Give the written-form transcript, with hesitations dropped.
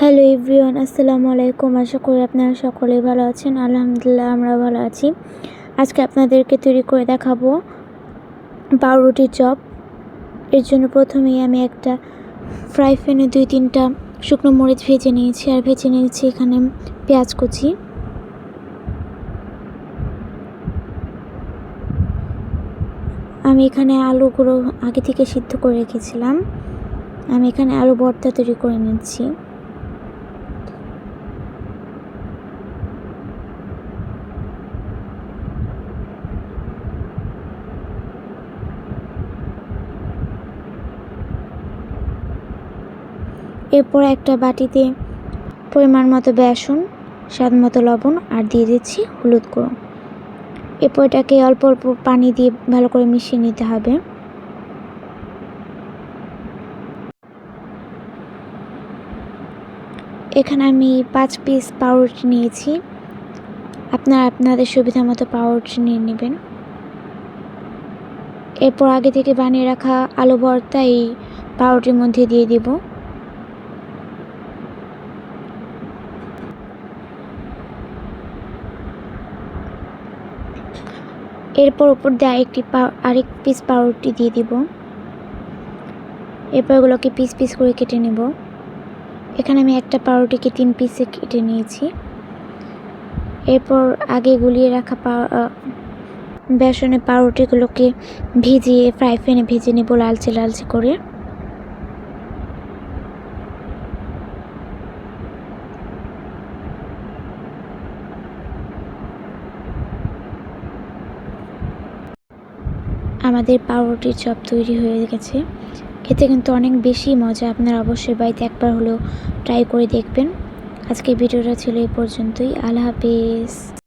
Hello everyone, আসসালামু আলাইকুম। আশা করি আপনারা সকলেই ভালো আছেন। আলহামদুলিল্লাহ আমরা ভালো আছি। আজকে আপনাদেরকে তৈরি করে দেখাবো পাউরুটির চপ। এর জন্য প্রথমেই আমি একটা ফ্রাই প্যানে 2-3টা শুকনো মরিচ ভেজে নিয়েছি, আর ভেজে নিয়েছি এখানে পেঁয়াজ কুচি। আমি এখানে আলুগুলো আগে থেকে সিদ্ধ করে রেখেছিলাম। আমি এখানে আলু ভর্তা তৈরি করে নিচ্ছি। এরপর একটা বাটিতে পরিমাণ মতো বেসন, স্বাদ মতো লবণ আর দিয়ে দিচ্ছি হলুদ গুঁড়ো। এরপর এটাকে অল্প অল্প পানি দিয়ে ভালো করে মিশিয়ে নিতে হবে। এখানে আমি 5 পিস পাউরুটি নিয়েছি। আপনারা আপনাদের সুবিধা মতো পাউরুটি নিয়ে নেবেন। এরপর আগে থেকে বানিয়ে রাখা আলু ভর্তা এই পাউরুটির মধ্যে দিয়ে দিব। এরপর উপর দিয়ে আরেক পিস পাউরুটি দিয়ে দিব। এরপর এগুলোকে পিস পিস করে কেটে নেব। এখানে আমি একটা পাউরুটিকে 3 পিসে কেটে নিয়েছি। এরপর আগে গুলিয়ে রাখা বেসনে পাউরুটিগুলোকে ভিজিয়ে ফ্রাই প্যানে ভেজে নেব লালচে লালচে করে। আমাদের পাউরুটির চপ তৈরি হয়ে গেছে। খেতে কিন্তু অনেক বেশি মজা। আপনারা অবশ্যই বাড়িতে একবার হলেও ট্রাই করে দেখবেন। আজকে ভিডিওটা ছিল এই পর্যন্তই। আল্লাহ হাফেজ।